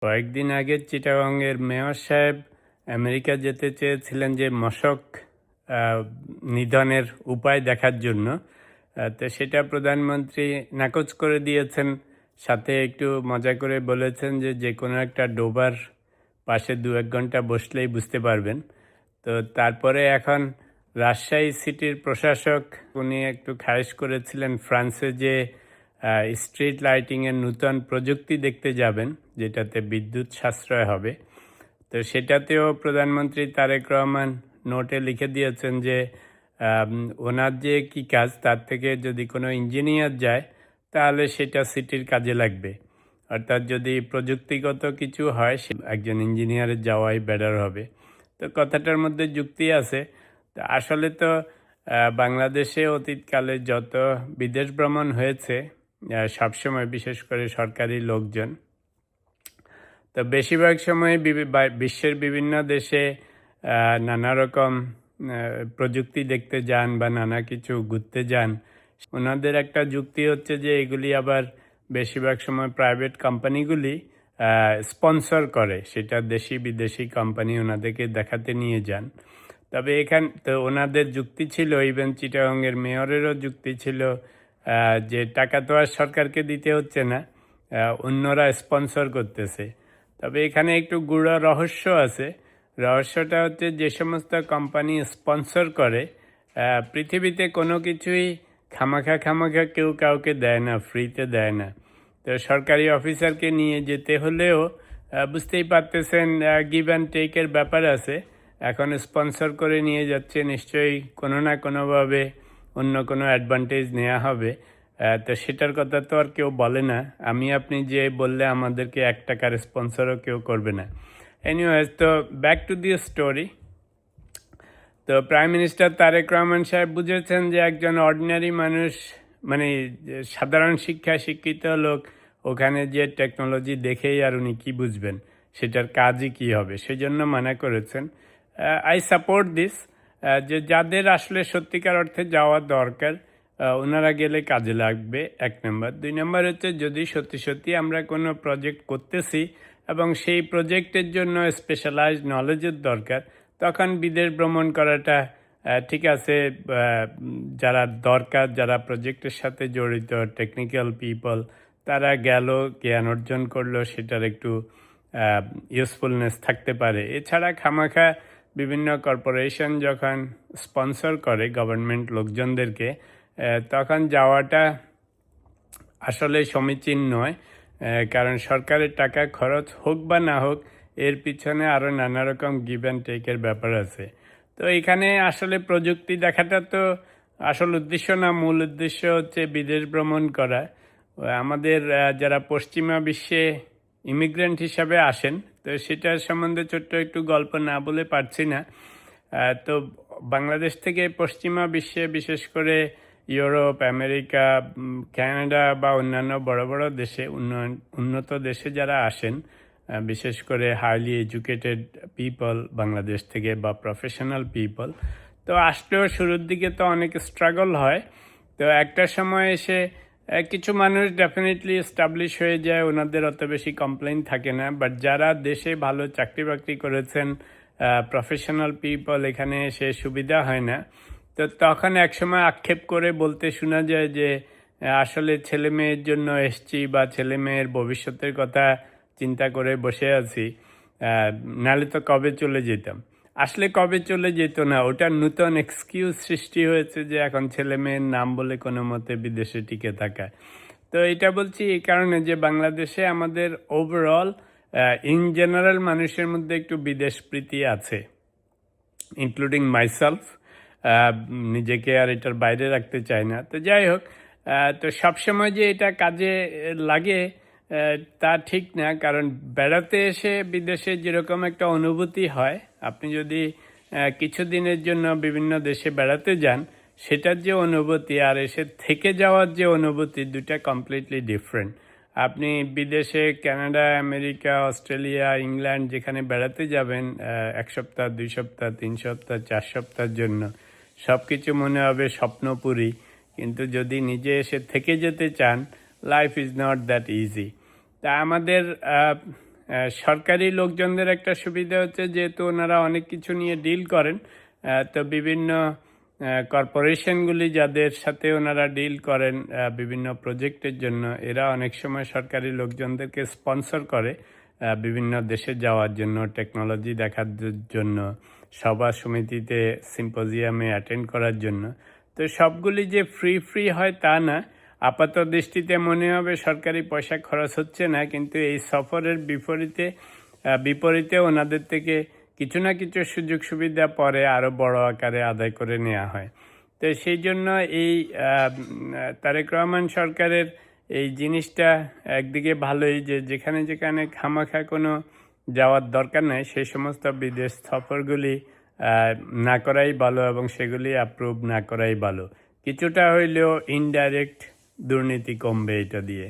কয়েকদিন আগে চিটাগংয়ের মেয়র সাহেব আমেরিকা যেতে চেয়েছিলেন যে মশক নিধনের উপায় দেখার জন্য। তো সেটা প্রধানমন্ত্রী নাকচ করে দিয়েছেন। সাথে একটু মজা করে বলেছেন যে যে কোনো একটা ডোবার পাশে 2-1 ঘন্টা বসলেই বুঝতে পারবেন। তো তারপরে এখন রাজশাহী সিটির প্রশাসক উনি একটু খারিজ করেছিলেন ফ্রান্সে যে স্ট্রিট লাইটিংয়ের নূতন প্রযুক্তি দেখতে যাবেন, যেটাতে বিদ্যুৎ সাশ্রয় হবে। তো সেটাতেও প্রধানমন্ত্রী তারেক রহমান নোটে লিখে দিয়েছেন যে ওনার যে কী কাজ, তার থেকে যদি কোনো ইঞ্জিনিয়ার যায় তাহলে সেটা সিটির কাজে লাগবে। অর্থাৎ যদি প্রযুক্তিগত কিছু হয়, সে একজন ইঞ্জিনিয়ারের যাওয়াই বেটার হবে। তো কথাটার মধ্যে যুক্তি আছে। তো আসলে তো বাংলাদেশে অতীতকালে যত বিদেশ ভ্রমণ হয়েছে, সবসময় বিশেষ করে সরকারি লোকজন, তো বেশিরভাগ সময় বিশ্বের বিভিন্ন দেশে নানা রকম প্রযুক্তি দেখতে যান বা নানা কিছু ঘুরতে যান। ওনাদের একটা যুক্তি হচ্ছে যে এগুলি আবার বেশিরভাগ সময় প্রাইভেট কোম্পানিগুলি স্পন্সর করে, সেটা দেশি বিদেশি কোম্পানি ওনাদেরকে দেখাতে নিয়ে যান। তবে তো ওনাদের যুক্তি ছিল, ইভেন চিটাগংয়ের মেয়রেরও যুক্তি ছিল যে টাকা তো আর সরকারকে দিতে হচ্ছে না, অন্যরা স্পন্সর করতেছে। তবে এখানে একটু গূঢ় রহস্য আছে। রহস্যটা হচ্ছে যে সমস্ত কোম্পানি স্পন্সর করে, পৃথিবীতে কোনো কিছুই খামাখা কেউ কাউকে দেয় না, ফ্রিতে দেয় না। তো সরকারি অফিসারকে নিয়ে যেতে হলেও বুঝতেই পারতেছেন গিভ অ্যান্ড টেকের ব্যাপার আছে। এখন স্পন্সর করে নিয়ে যাচ্ছে, নিশ্চয়ই কোনো না কোনোভাবে অন্য কোনো অ্যাডভান্টেজ নেওয়া হবে। তো সেটার কথা তো আর কেউ বলে না। আমি আপনি যে বললে আমাদেরকে 1 টাকার স্পন্সরও কেউ করবে না। এনিওয়েজ, তো ব্যাক টু দি স্টোরি। তো প্রাইম মিনিস্টার তারেক রহমান সাহেব বুঝেছেন যে একজন অর্ডিনারি মানুষ, মানে সাধারণ শিক্ষিত লোক, ওখানে যে টেকনোলজি দেখেই আর উনি কী বুঝবেন, সেটার কাজই কী হবে, সেজন্য মানা করেছেন। আই সাপোর্ট দিস, যে যাদের আসলে সত্যিকার অর্থে যাওয়া দরকার ওনারা গেলে কাজে লাগবে, 1 নম্বর। 2 নম্বর হচ্ছে, যদি সত্যি আমরা কোনো প্রজেক্ট করতেছি এবং সেই প্রজেক্টের জন্য স্পেশালাইজড নলেজের দরকার, তখন বিদেশ ভ্রমণ করাটা ঠিক আছে। যারা দরকার, যারা প্রজেক্টের সাথে জড়িত টেকনিক্যাল পিপল, তারা গেল, জ্ঞান অর্জন করলো, সেটার একটু ইউজফুলনেস থাকতে পারে। এছাড়া খামাখা বিভিন্ন কর্পোরেশন যখন স্পন্সর করে গভর্নমেন্ট লোকজনদেরকে, তখন যাওয়াটা আসলে সমীচীন নয়। কারণ সরকারের টাকা খরচ হোক বা না হোক, এর পিছনে আরও নানা রকম গিভ অ্যান্ড টেকের ব্যাপার আছে। তো এখানে আসলে প্রযুক্তি দেখাটা তো আসল উদ্দেশ্য না, মূল উদ্দেশ্য হচ্ছে বিদেশ ভ্রমণ করা। আমাদের যারা পশ্চিমা বিশ্বে ইমিগ্রেন্ট হিসাবে আসেন, তো সেটার সম্বন্ধে ছোট্ট একটু গল্প না বলে পারছি না। তো বাংলাদেশ থেকে পশ্চিমা বিশ্বে, বিশেষ করে ইউরোপ, আমেরিকা, কানাডা বা অন্যান্য বড় বড় দেশে, উন্নত দেশে যারা আসেন, বিশেষ করে হাইলি এডুকেটেড পিপল বাংলাদেশ থেকে বা প্রফেশনাল পিপল, তো আসলেও শুরুর দিকে তো অনেক স্ট্রাগল হয়। তো একটা সময় এসে কিছু মানুষ ডেফিনেটলি এস্টাবলিশ হয়ে যায়, ওনাদের অত বেশি কমপ্লেইন থাকে না। বাট যারা দেশে ভালো চাকরি বাকরি করেছেন, প্রফেশনাল পিপল, এখানে এসে সুবিধা হয় না। তো তখন একসময় আক্ষেপ করে বলতে শোনা যায় যে আসলে ছেলে মেয়ের জন্য এসছি বা ছেলে মেয়ের ভবিষ্যতের কথা চিন্তা করে বসে আছি, নাহলে তো কবে চলে যেতাম। আসলে কবে চলে যেত না, ওটা নূতন এক্সকিউজ সৃষ্টি হয়েছে যে এখন ছেলে মেয়ের নাম বলে কোনো মতে বিদেশে টিকে থাকা। তো এটা বলছি এই কারণে যে বাংলাদেশে আমাদের ওভারঅল ইন জেনারেল মানুষের মধ্যে একটু বিদেশ প্রীতি আছে, ইনক্লুডিং মাইসেলফ। নিজেকে আর এটার বাইরে রাখতে চাই না। তো যাই হোক, তো সবসময় যে এটা কাজে লাগে তা ঠিক না। কারণ বেড়াতে এসে বিদেশে যেরকম একটা অনুভূতি হয়, আপনি যদি কিছু দিনের জন্য বিভিন্ন দেশে বেড়াতে যান, সেটার যে অনুভূতি আর এসে থেকে যাওয়ার যে অনুভূতি, দুটা কমপ্লিটলি ডিফারেন্ট। আপনি বিদেশে কানাডা, আমেরিকা, অস্ট্রেলিয়া, ইংল্যান্ড যেখানে বেড়াতে যাবেন 1 সপ্তাহ, 2 সপ্তাহ, 3 সপ্তাহ, 4 সপ্তাহের জন্য, সব কিছু মনে হবে স্বপ্নপুরী। কিন্তু যদি নিজে এসে থেকে যেতে চান, life is not that easy. তা আমাদের সরকারি লোকজনদের একটা সুবিধা হচ্ছে যেহেতু ওনারা অনেক কিছু নিয়ে ডিল করেন, তো বিভিন্ন কর্পোরেশনগুলি যাদের সাথে ওনারা ডিল করেন বিভিন্ন প্রজেক্টের জন্য, এরা অনেক সময় সরকারি লোকজনদেরকে স্পন্সর করে বিভিন্ন দেশে যাওয়ার জন্য, টেকনোলজি দেখার জন্য, সভা সমিতিতে সিম্পোজিয়ামে অ্যাটেন্ড করার জন্য। তো সবগুলি যে ফ্রি হয় তা না। আপাত দৃষ্টিতে মনে হবে সরকারি পয়সা খরচ হচ্ছে না, কিন্তু এই সফরের বিপরীতে ওনাদের থেকে কিছু না কিছু সুযোগ সুবিধা পরে আরও বড় আকারে আদায় করে নেওয়া হয়। তো সেই জন্য এই তারেক রহমান সরকারের এই জিনিসটা একদিকে ভালোই, যে যেখানে খামাখা কোনো যাওয়ার দরকার নেই সেই সমস্ত বিদেশ সফরগুলি না করাই ভালো, এবং সেগুলি অ্যাপ্রুভ না করাই ভালো। কিছুটা হইলেও ইনডাইরেক্ট দুর্নীতি কমবে এটা দিয়ে।